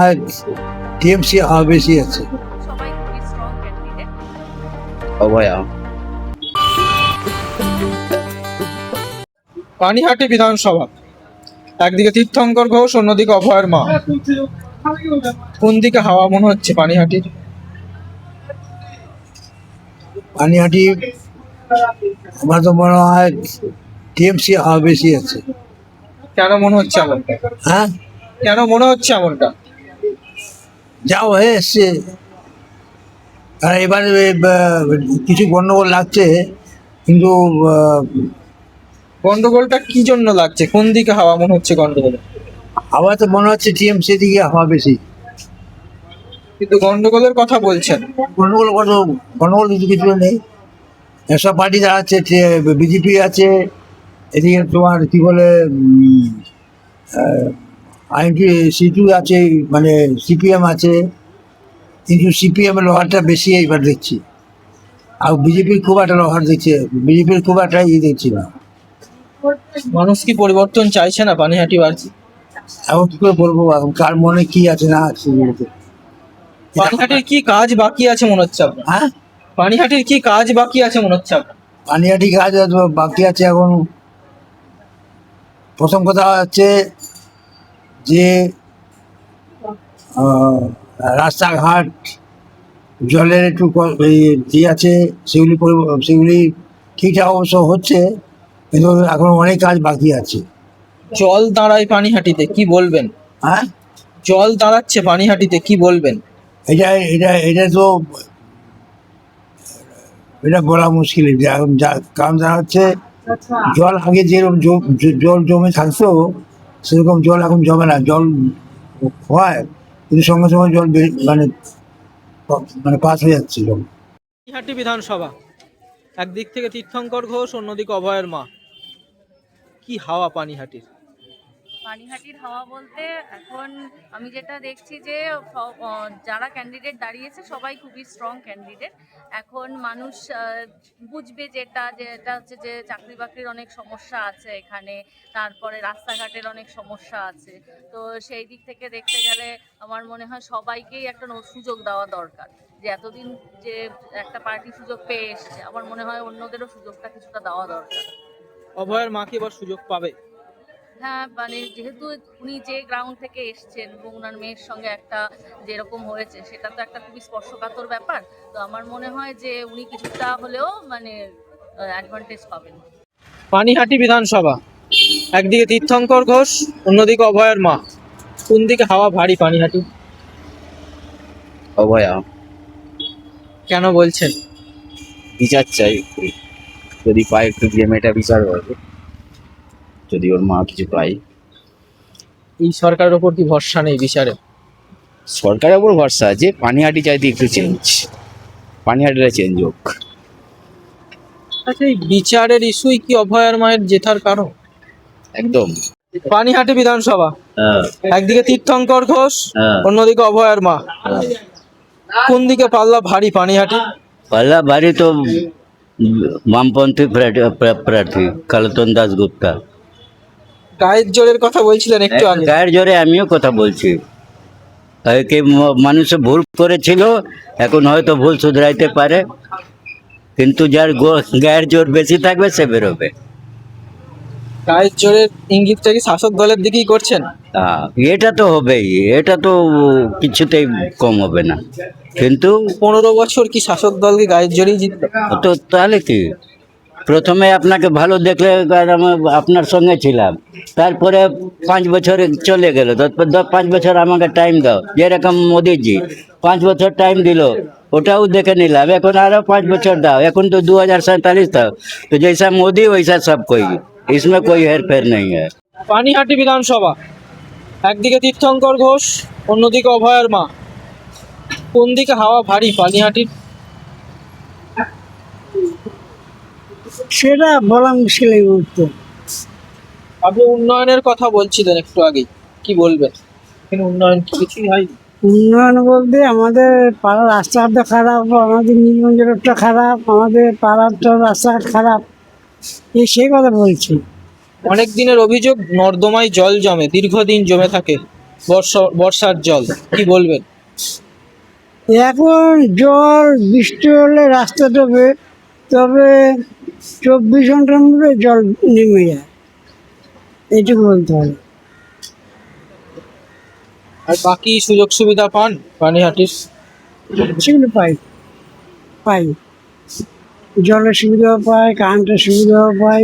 হয় টিএমসি হাওয়া বেশি আছে। সবাই খুবই স্ট্রং ক্যান্ডিডেট। অভয়া। পানিহাটি বিধানসভা, একদিকে তীর্থঙ্কর ঘোষ, অন্যদিকে অভয়ের মা। কোন দিকে হাওয়া মনে হচ্ছে পানিহাটির? পানিহাটি আমার তো মনে হয় টিএমসি হাওয়া বেশি আছে। কেন মনে হচ্ছে এমনটা? হ্যাঁ, কেন মনে হচ্ছে এমনটা? যা হয়ে এসছে, আর এবার কিছু গন্ডগোল লাগছে, কিন্তু গন্ডগোলটা কি জন্য লাগছে? কোন দিকে হাওয়া মনে হচ্ছে গন্ডগোল? হাওয়া তো মনে হচ্ছে টিএমসি দিকে হাওয়া বেশি। কিন্তু গন্ডগোলের কথা বলছেন। গন্ডগোল কিছু নেই, এসব পার্টি দাঁড়াচ্ছে, বিজেপি আছে, এদিকে তোমার কি বলে আইনটি সিটু আছে, মানে সিপিএম আছে, কিন্তু সিপিএম এর লোহারটা বেশি এইবার দেখছি, আর বিজেপির খুব একটা লোহার দেখছে, বিজেপির খুব একটা দেখছি না। মানুষ কি পরিবর্তন চাইছে না পানিহাটি বাড়ছে? এখন কি করে বলবো এখন কার মনে কি আছে না আছে বলতে। পানিহাটির কি কাজ বাকি আছে মনে হচ্ছে আপনার? হ্যাঁ, পানিহাটির কি কাজ বাকি আছে মনে হচ্ছে আপনার? পানিহাটি কাজ বাকি আছে এখন। প্রথম কথা হচ্ছে যে রাস্তাঘাট, জলের একটু ইয়ে আছে, সেগুলি ঠিকঠাক অবশ্য হচ্ছে, কিন্তু এখন অনেক কাজ বাকি আছে। জল দাঁড়ায় পানিহাটিতে, কি বলবেন? হ্যাঁ, জল দাঁড়াচ্ছে পানিহাটিতে, কি বলবেন? এটা এটা এটা তো এটা বলা মুশকিল। এখন কারণ যা হচ্ছে, জল আগে যেরকম জল জমে থাকতো, সেরকম জল এখন জমে না। জল হয়, কিন্তু সঙ্গে সঙ্গে জল মানে মানে পাস হয়ে যাচ্ছে জল। পানিহাটি বিধানসভা, একদিক থেকে তীর্থঙ্কর ঘোষ, অন্যদিকে অভয়ের মা। কি হাওয়া পানিহাটির? পানিহাটির হাওয়া বলতে এখন আমি যেটা দেখছি যে যারা ক্যান্ডিডেট দাঁড়িয়েছে সবাই খুবই স্ট্রং ক্যান্ডিডেট। এখন মানুষ বুঝবে যেটা হচ্ছে যে চাকরি বাকরির অনেক সমস্যা আছে এখানে, তারপরে রাস্তাঘাটের অনেক সমস্যা আছে। তো সেই দিক থেকে দেখতে গেলে আমার মনে হয় সবাইকেই একটা সুযোগ দেওয়া দরকার। যে এতদিন যে একটা পার্টি সুযোগ পেয়ে এসছে, আমার মনে হয় অন্যদেরও সুযোগটা কিছুটা দেওয়া দরকার। অভয়ের মা কি এবার সুযোগ পাবে? হ্যাঁ, মানে যেহেতু উনি যে গ্রাউন্ড থেকে এসছেন এবং ওনার মেয়ের সঙ্গে একটা যেরকম হয়েছে, সেটা তো একটা খুবই স্পর্শকাতর ব্যাপার। তো আমার মনে হয় যে উনি কিছুটা হলেও মানে অ্যাডভান্টেজ পাবেন। পানিহাটি বিধানসভা, একদিকে তীর্থঙ্কর ঘোষ, অন্যদিকে অভয়ের মা। কোন দিকে হাওয়া ভারী পানিহাটি? অভয়া। কেন বলছেন? বিচার চাই, যদি পায় একটু গিয়ে মেয়েটা বিচার করবে, যদি ওর মা কিছু পায়। এই সরকারের ওপর কি ভরসা নেই বিচারে? সরকারের উপর ভরসা আছে, পানিহাটি চাইতে একটু চেঞ্জ, পানিহাটিটা চেঞ্জ হোক। আচ্ছা, এই বিচারের ইস্যুই কি অভয়ের মায়ের জেতার কারণ? একদম। পানিহাটি বিধানসভা, হ্যাঁ, একদিকে তীর্থঙ্কর ঘোষ, হ্যাঁ, অন্যদিকে অভয়ের মা। কোন দিকে পাল্লা ভারী পানিহাটি? पहला बारी तो वामपंथी প্রার্থী কালতন দাশগুপ্তা। গায়ের জোরের কথা বলছিলেন একটু আগে। গায়ের জোরে আমিও কথা বলছি। কে মানুষ ভুল করেছিল, এখন হয়তো ভুল শুধরাইতে পারে, কিন্তু যার গায়ের জোর বেশি থাকবে সে বেরোবে। গায়ের জোরের ইঙ্গিতটা কি শাসক দলের দিকেই করছেন? এটা তো হবেই, এটা তো কিছুতেই কম হবে না। কিন্তু 15 বছর কি শাসক দলকে গায়ের জোরেই জিতলো? তো তাহলে কি, প্রথমে আপনাকে ভালো দেখলে আমি আপনার সঙ্গে ছিলাম, তারপরে 5 বছর চলে গেল, 5 বছর আমাকে টাইম দাও। যেরকম মোদিজি 5 বছর টাইম দিল, ওটাও দেখে নিলাম, এখন আরো 5 বছর দাও, এখন তো 2047 দাও। তো जैसा मोदी वैसा सब कोई, इसमें कोई हेर फेर नहीं है। পানিহাটি বিধানসভা, একদিকে তীর্থঙ্কর ঘোষ, অন্যদিকে অভয়ের মা। কোন দিকে হাওয়া ভারী পানিহাটির? সেটা বলা মুশকিল এই মুহূর্তে। আপনি উন্নয়নের কথা বলছিলেন একটু আগে, কি বলবেন? কিন্তু উন্নয়ন কিছুই হয়নি। উন্নয়ন বলতে আমাদের পাড়ার রাস্তাঘাটটা খারাপ, আমাদের নীলগঞ্জ রোডটা খারাপ, আমাদের পাড়ার তো রাস্তাঘাট খারাপ, সেই কথা বলছি। অনেক দিনের অভিযোগ, নর্দমায় জল জমে, দীর্ঘদিন জমে থাকে, বর্ষার জল, কি বলবেন? এখন জল বৃষ্টি হলে রাস্তা ডোবে, তবে 24 ঘন্টার মধ্যে জল নেমে যায়, এইটুকু বলতে হবে। আর বাকি সুযোগ সুবিধা পান পানিহাটির? সেগুলো পাই, জলের সুবিধাও পাই, কারেন্টের সুবিধাও পাই,